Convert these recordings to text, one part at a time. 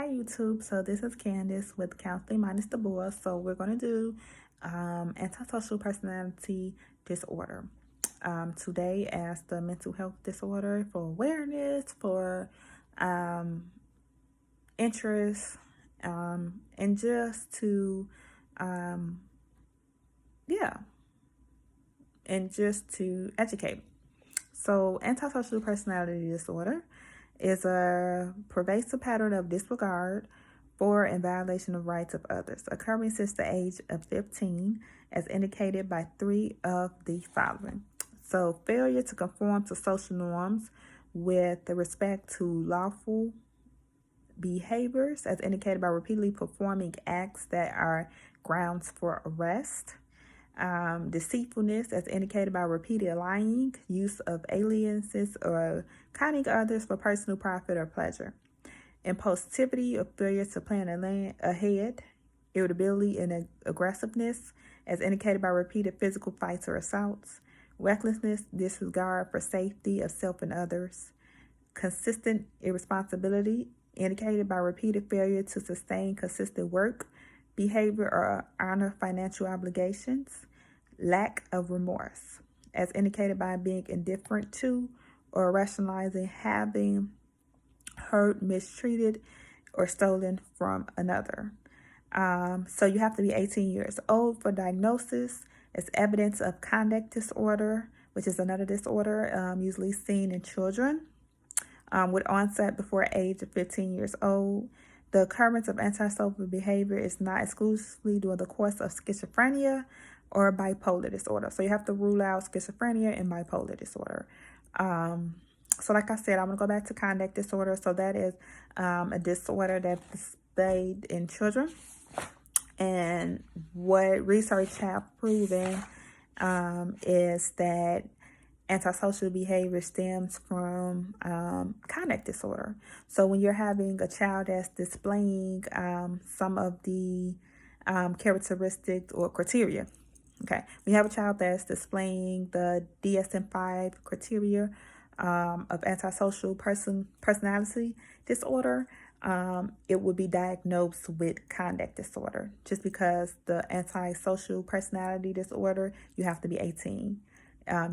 Hi YouTube, so this is Candace with Counseling Minus the Boss. So we're going to do antisocial personality disorder today as the mental health disorder for awareness, for interest, and just to yeah, and just to educate. So antisocial personality disorder is a pervasive pattern of disregard for and violation of rights of others, occurring since the age of 15, as indicated by three of the following. So, failure to conform to social norms with respect to lawful behaviors, as indicated by repeatedly performing acts that are grounds for arrest. Deceitfulness, as indicated by repeated lying, use of aliases, or conning others for personal profit or pleasure. Impulsivity, or failure to plan ahead. Irritability and aggressiveness, as indicated by repeated physical fights or assaults. Recklessness, disregard for safety of self and others. Consistent irresponsibility, indicated by repeated failure to sustain consistent work, behavior, or honor financial obligations. Lack of remorse, as indicated by being indifferent to or rationalizing having hurt, mistreated, or stolen from another. So you have to be 18 years old for diagnosis. It's evidence of conduct disorder, which is another disorder usually seen in children with onset before age of 15 years old. The occurrence of antisocial behavior is not exclusively during the course of schizophrenia or bipolar disorder. So you have to rule out schizophrenia and bipolar disorder. So like I said, I'm going to go back to conduct disorder. So that is a disorder that's displayed in children. And what research have proven is that antisocial behavior stems from conduct disorder. So when you're having a child that's displaying some of the characteristics or criteria, okay, we have a child that's displaying the DSM-5 criteria of antisocial personality disorder, it would be diagnosed with conduct disorder. Just because the antisocial personality disorder, you have to be 18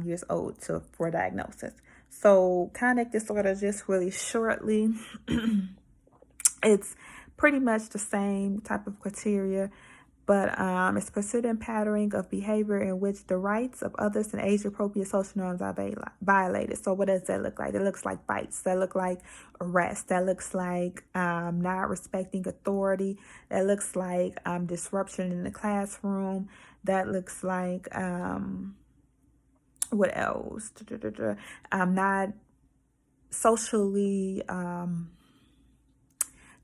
years old for diagnosis. So conduct disorder, just really shortly, it's pretty much the same type of criteria, but it's persistent pattern of behavior in which the rights of others and age-appropriate social norms are violated. So what does that look like? It looks like fights. That look like arrest. That looks like not respecting authority. That looks like disruption in the classroom. That looks like what else? Not socially,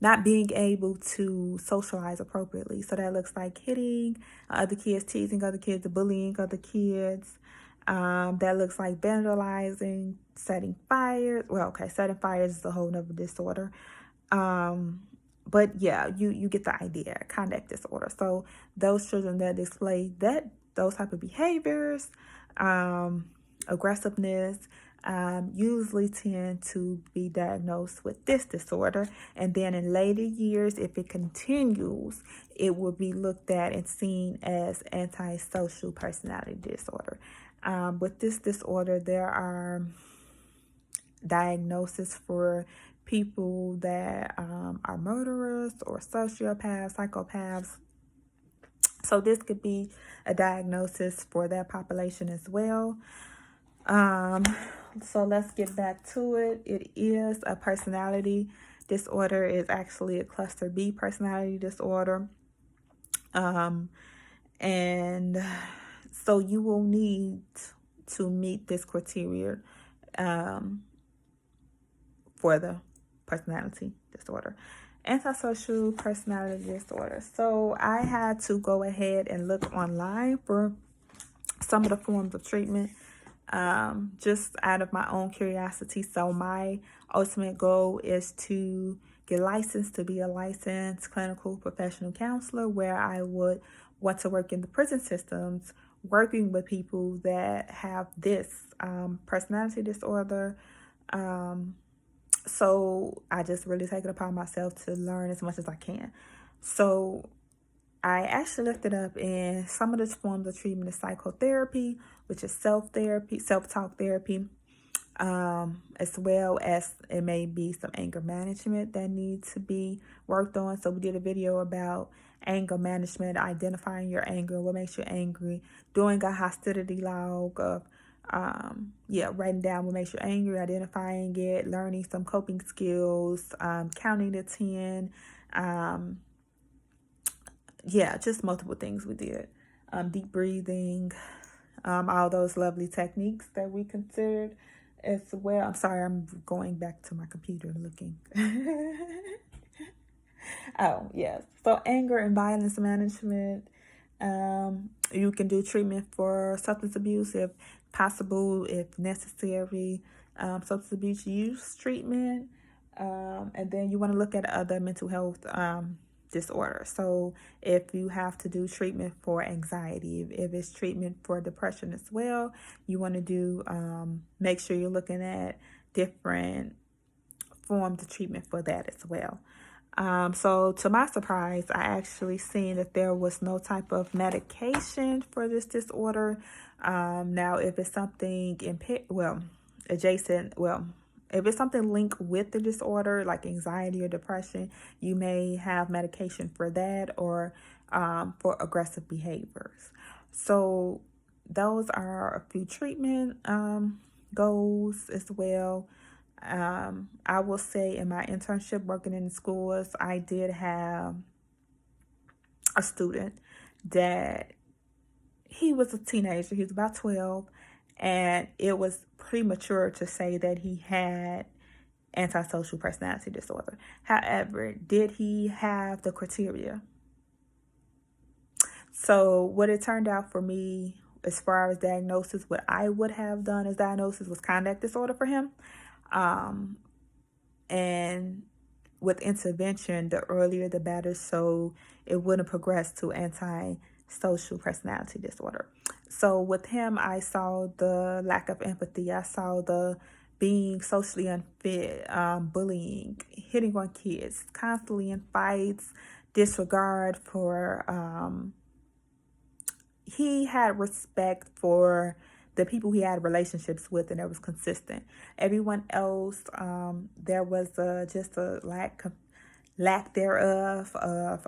not being able to socialize appropriately. So that looks like hitting other kids, teasing other kids, bullying other kids. That looks like vandalizing, setting fires. Well, okay, setting fires is a whole nother disorder. But yeah, you get the idea. Conduct disorder. So those children that display those type of behaviors, aggressiveness, usually tend to be diagnosed with this disorder. And then in later years, if it continues, it will be looked at and seen as antisocial personality disorder. With this disorder, there are diagnoses for people that are murderers or sociopaths, psychopaths. So this could be a diagnosis for that population as well. So let's get back to it. It is a personality disorder. It's actually a cluster B personality disorder. And so you will need to meet this criteria for the personality disorder. Antisocial personality disorder. So I had to go ahead and look online for some of the forms of treatment, just out of my own curiosity. So my ultimate goal is to get licensed to be a licensed clinical professional counselor, where I would want to work in the prison systems, working with people that have this personality disorder, So I just really take it upon myself to learn as much as I can. So I actually looked it up, and some of the forms of treatment is psychotherapy, which is self-therapy, self-talk therapy, as well as it may be some anger management that needs to be worked on. So we did a video about anger management, identifying your anger, what makes you angry, doing a hostility log of writing down what makes you angry, identifying it, learning some coping skills, counting to 10, just multiple things we did. Deep breathing, all those lovely techniques that we considered as well. I'm sorry, I'm going back to my computer looking. Oh, yes. So anger and violence management. You can do treatment for substance abuse if possible, if necessary. Substance abuse use treatment. And then you want to look at other mental health disorders. So if you have to do treatment for anxiety, if it's treatment for depression as well, you want to do, make sure you're looking at different forms of treatment for that as well. So to my surprise, I actually seen that there was no type of medication for this disorder. Now, if it's something if it's something linked with the disorder, like anxiety or depression, you may have medication for that, or for aggressive behaviors. So those are a few treatment goals as well. I will say in my internship working in schools, I did have a student that he was a teenager. He was about 12, and it was premature to say that he had antisocial personality disorder. However, did he have the criteria? So what it turned out for me as far as diagnosis, what I would have done as diagnosis was conduct disorder for him. And with intervention, the earlier the better, so it wouldn't progress to antisocial personality disorder. So with him, I saw the lack of empathy. I saw the being socially unfit, bullying, hitting on kids, constantly in fights, disregard for, he had respect for the people he had relationships with, and it was consistent. Everyone else, there was just a lack thereof of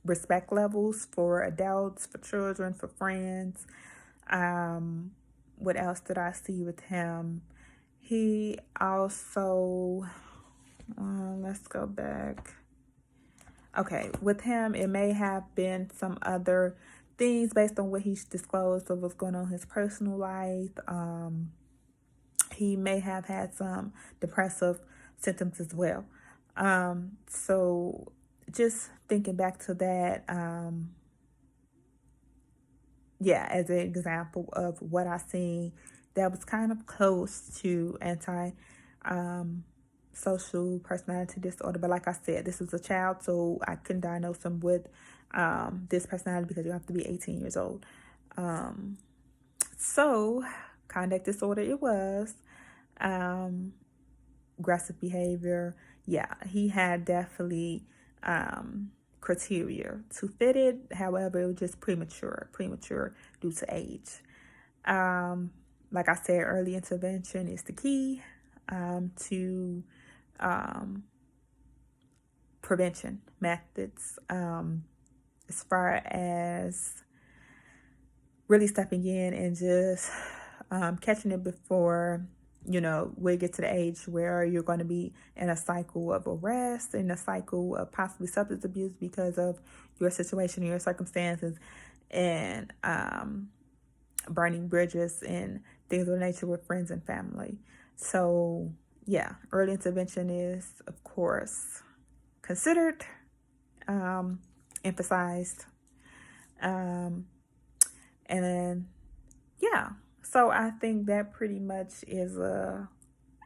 respect levels for adults, for children, for friends. What else did I see with him? He also, let's go back. Okay, with him, it may have been some other things based on what he's disclosed of what's going on in his personal life. He may have had some depressive symptoms as well. So just thinking back to that, as an example of what I seen that was kind of close to social personality disorder. But like I said, this is a child, so I couldn't diagnose him with this personality because you have to be 18 years old. So conduct disorder it was. Aggressive behavior. Yeah, he had definitely criteria to fit it. However, it was just premature due to age. Like I said, early intervention is the key to prevention methods, as far as really stepping in and just catching it before we get to the age where you're going to be in a cycle of arrest, in a cycle of possibly substance abuse because of your situation and your circumstances, and burning bridges and things of the nature with friends and family. So yeah, early intervention is, of course, considered, emphasized, and then so I think that pretty much is a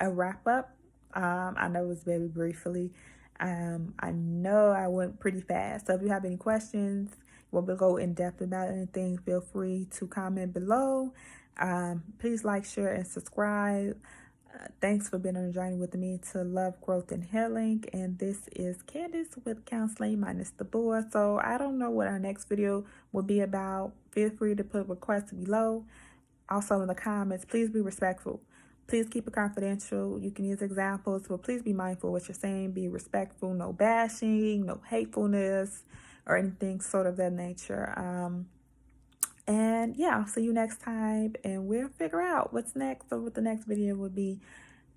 wrap up. I know it was very briefly. I know I went pretty fast. So if you have any questions, want me to go in depth about anything, feel free to comment below. Please like, share, and subscribe. Thanks for being on a journey with me to love, growth, and healing. And this is Candace with Counseling Minus the Bore. So I don't know what our next video will be about. Feel free to put requests below. Also in the comments, please be respectful. Please keep it confidential. You can use examples, but please be mindful of what you're saying. Be respectful. No bashing, no hatefulness, or anything sort of that nature. And yeah, I'll see you next time, and we'll figure out what's next or what the next video will be.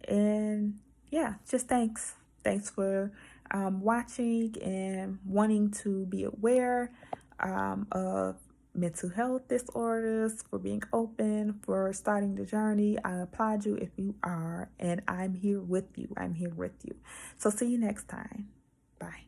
And yeah, just thanks. Thanks for watching and wanting to be aware of mental health disorders, for being open, for starting the journey. I applaud you if you are, and I'm here with you. I'm here with you. So see you next time. Bye.